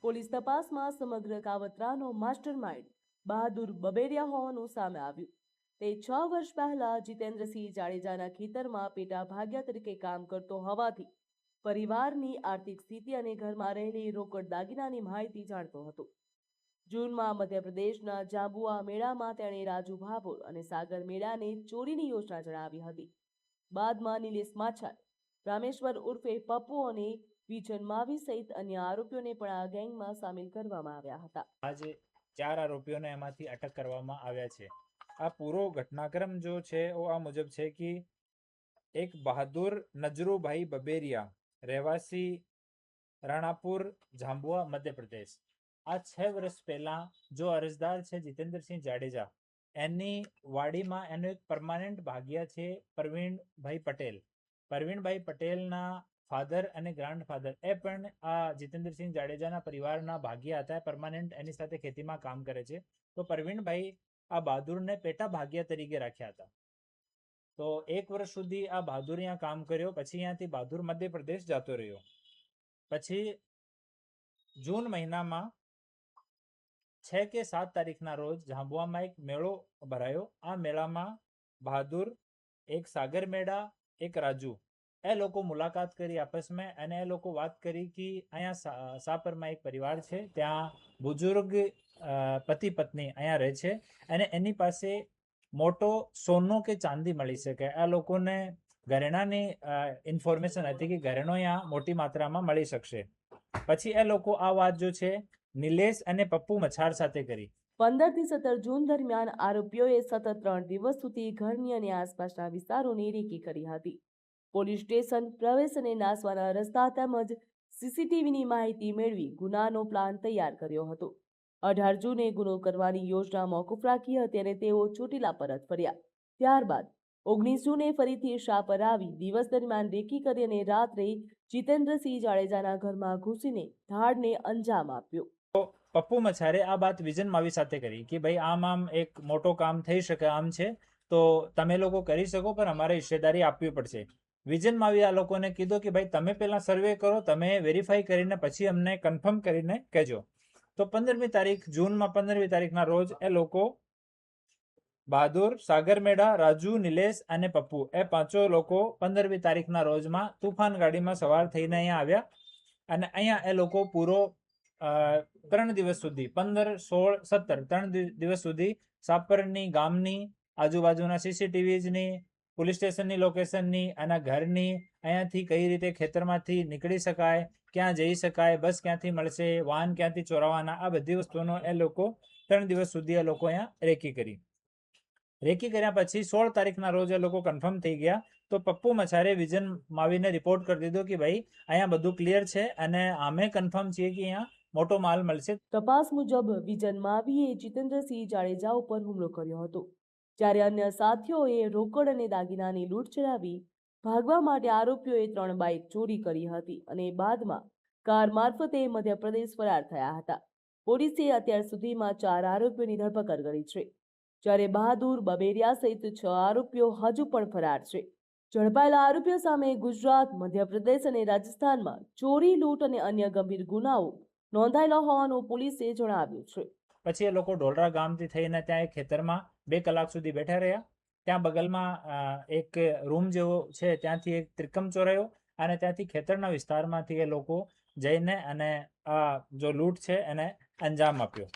Police તપાસમાં સમગ્ર કાવતરાનો mastermind બહાદુર બબેરિયા હોવાનું સામે આવ્યું। તે 6 વર્ષ પહેલા જીતેન્દ્રસિંહ જાડેજાના ખેતરમાં પેટા ભાગ્યા તરીકે કામ કરતો હોવાથી પરિવારની આર્થિક સ્થિતિ અને ઘરમાં રહેલી રોકડ દાગીનાની માહિતી જાણતો હતો। જૂનમાં મધ્યપ્રદેશના જાંબુઆ મેળામાં તેણે રાજુ ભાભોર અને સાગર મેળાને ચોરીની યોજના જણાવી હતી। બાદમાં નિલેશ માછાર, રામેશ્વર ઉર્ફે પપ્પુ અને વિજન માવી સહિત અન્ય આરોપીઓને પણ આ ગેંગમાં સામેલ કરવામાં આવ્યા હતા। આજે 4 આરોપીઓને એમાંથી અટક કરવામાં આવ્યા છે। આ પૂરો ઘટનાક્રમ જો છે वो આ મુજબ છે કે એક બહાદુર નજરુભાઈ બબેરિયા રહેવાસી રાણાપુર જાંબુઆ મધ્ય પ્રદેશ આ 6 વર્ષ પહેલા જો અરજદાર છે જીતેન્દ્રસિંહ જાડેજા એની વાડીમાં એનો એક પરમાનન્ટ ભાગ્યા છે પ્રવીણભાઈ પટેલ। પ્રવીણભાઈ પટેલના ફાધર અને ગ્રાન્ડફાધર એ પણ આ જીતેન્દ્રસિંહ જાડેજાના પરિવારના ભાગ્યા હતા। પરમાનન્ટ એની સાથે ખેતીમાં કામ કરે છે। તો પ્રવીણભાઈ આ બહાદુરને પેટા ભાગ્યા તરીકે રાખ્યા હતા। તો 1 વર્ષ સુધી આ બહાદુર અહીંયા કામ કર્યો, પછી અહીંયાથી બહાદુર મધ્યપ્રદેશ જતો રહ્યો। પછી જૂન મહિનામાં 6 કે 7 તારીખના રોજ જાંબુઆમાં એક મેળો ભરાયો। આ મેળામાં બહાદુર, એક સાગર મેળા, એક રાજુ એ લોકો મુલાકાત કરી આપસમાં અને એ લોકો વાત કરી કે અહીંયા સાપરમાં એક પરિવાર છે, ત્યાં બુજુર્ગ પતિ પત્ની અહીંયા રહે છે અને એની પાસે મોટો સોનો કે ચાંદી મળી શકે। આ લોકોને ઘરેણાની ઇન્ફોર્મેશન હતી કે ઘરેણો અહીંયા મોટી માત્રામાં મળી શકશે। પછી એ લોકો આ વાત જો છે નિલેશ અને પપ્પુ મછાર સાથે કરી। 15 થી 17 જૂન દરમિયાન આરોપીઓએ સતત 3 દિવસ સુધી ઘરની અને આસપાસના વિસ્તારોની રેકી કરી હતી। પોલીસ સ્ટેશન પ્રવેશ અને નાસવાના રસ્તા તેમજ સીસીટીવીની માહિતી મેળવી ગુનાનો પ્લાન તૈયાર કર્યો હતો। 18 જૂને ગુનો કરવાની યોજના મોકૂફ રાખી હતી અને તેઓ ચોટીલા પરત ફર્યા। ત્યારબાદ 19 જૂને ફરીથી શાહપર આવી દિવસ દરમિયાન રેકી કરી અને રાત્રે જીતેન્દ્રસિંહ જાડેજાના ઘરમાં ઘૂસીને ધાડને અંજામ આપ્યો। પપ્પુ મછારે આ વાત વિજન માવી સાથે કરી કે ભાઈ આમ એક મોટો કામ થઈ શકે આમ છે, તો તમે લોકો કરી શકો પણ અમારે હિસ્સેદારી આપવી પડશે। વિજન માવી આ લોકોને કીધું કે ભાઈ તમે પહેલા સર્વે કરો, તમે વેરીફાઈ કરીને પછી અમને કન્ફર્મ કરીને કહેજો। તો 15મી તારીખ જૂનમાં 15મી તારીખના રોજ એ લોકો બહાદુર, સાગર મેળા, રાજુ, નિલેશ અને પપ્પુ એ પાંચો લોકો 15મી તારીખના રોજમાં તુફાન ગાડીમાં સવાર થઈને અહીંયા આવ્યા અને અહીંયા એ લોકો પૂરો 3 દિવસ સુધી 15, 16, 17 3 દિવસ સુધી સાપરની ગામની આજુબાજુના સીસીટીવીની, પોલીસ સ્ટેશનની લોકેશનની, આના ઘરની, અહીંયાથી કઈ રીતે ખેતરમાંથી નીકળી શકાય, ક્યાં જઈ શકાય, બસ ક્યાંથી મળશે, વાહન ક્યાંથી ચોરાવાના, આ બધી વસ્તુનો એ લોકો 3 દિવસ સુધી એ લોકો અહીંયા રેકી કરી। રેકી કર્યા પછી 16 તારીખના રોજ એ લોકો કન્ફર્મ થઈ ગયા। તો પપ્પુ મછારે વિજન માવીને રિપોર્ટ કરી દીધો કે ભાઈ અહીંયા બધું ક્લિયર છે અને અમે કન્ફર્મ છીએ કે અહીંયા મોટો માલ મળશે। તપાસ મુજબ વિજન માવીએ જીતેન્દ્રસિંહ જાડેજા ઉપર હુમલો કર્યો હતો, જ્યારે અન્ય સાથીઓએ રોકડ અને દાગીનાની લૂંટ ચલાવી ભાગવા માટે આરોપીઓએ 3 બાઇક ચોરી કરી હતી અને બાદમાં કાર મારફતે મધ્યપ્રદેશ ફરાર થયા હતા। પોલીસે અત્યાર સુધીમાં 4 આરોપીઓની ધરપકડ કરી છે, જ્યારે બહાદુર બબેરિયા સહિત 6 આરોપીઓ હજુ પણ ફરાર છે। ઝડપાયેલા આરોપીઓ સામે ગુજરાત, મધ્યપ્રદેશ અને રાજસ્થાનમાં ચોરી, લૂંટ અને અન્ય ગંભીર ગુનાઓ નોંધાયેલા હોવાનું પોલીસે જણાવ્યું છે। પછી એ લોકો ઢોલરા ગામથી થઈને ત્યાં એક ખેતરમાં 2 કલાક સુધી બેઠા રહ્યા। ત્યાં બગલમાં એક રૂમ જેવો છે, ત્યાંથી એક ત્રિકમ ચોરાયો અને ત્યાંથી ખેતરના વિસ્તારમાંથી એ લોકો જઈને અને આ જો લૂંટ છે એને અંજામ આપ્યો।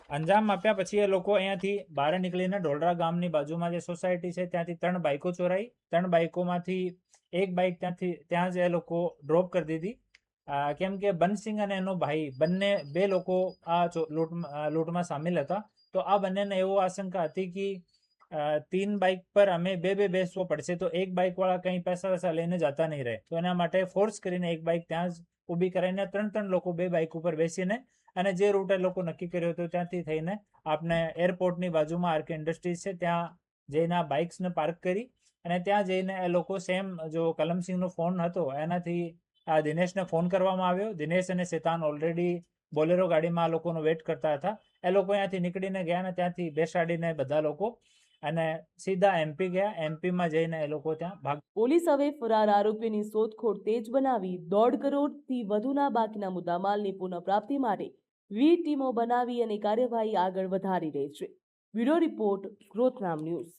અંજામ આપ્યા પછી એ લોકો અહીંયાથી બહાર નીકળીને ઢોલરા ગામની બાજુમાં જે સોસાયટી છે ત્યાંથી 3 બાઇકો ચોરાઈ। 3 બાઇકોમાંથી એક બાઇક ત્યાં જ એ લોકો ડ્રોપ કરી દીધી, કેમ કે બનસિંહ અને એનો ભાઈ બંને 2 લોકો આ લૂંટમાં સામેલ હતા। તો આ બંનેને એવો આશંકા હતી કે 3 બાઇક પર અમે બે બેસવો પડશે, તો એક બાઇક વાળા કંઈ પૈસા વૈસા લઈને જતા નહીં રહે, તો એના માટે ફોર્સ કરીને એક બાઇક ત્યાં જ ઊભી કરાવીને 3 લોકો 2 બાઇક ઉપર બેસીને અને જે રૂટ એ લોકો નક્કી કર્યો હતો ત્યાંથી થઈને આપણે એરપોર્ટની બાજુમાં આરકે ઇન્ડસ્ટ્રીઝ છે ત્યાં જઈને આ બાઇક્સને પાર્ક કરી અને ત્યાં જઈને એ લોકો સેમ જો કલમસિંહનો ફોન હતો એનાથી આ દિનેશને ફોન કરવામાં આવ્યો। દિનેશ અને શેતાન ઓલરેડી બોલેરો ગાડીમાં આ લોકોનો વેટ કરતા હતા। એ લોકો અહીંયાથી નીકળીને ગયા અને ત્યાંથી બેસાડીને બધા લોકો અને સીધા એમપી ગયા. એમપીમાં જઈને એ લોકો ત્યાં ભાગ પોલીસ હવે ફરાર આરોપીની શોધખોળ તેજ બનાવી 1.5 કરોડથી વધુના બાકીના મુદ્દામાલની પુનઃપ્રાપ્તિ માટે વિવિધ ટીમો બનાવી અને કાર્યવાહી આગળ વધારી રહી છે. બ્યુરો રિપોર્ટ ગ્રોથનામ ન્યૂઝ.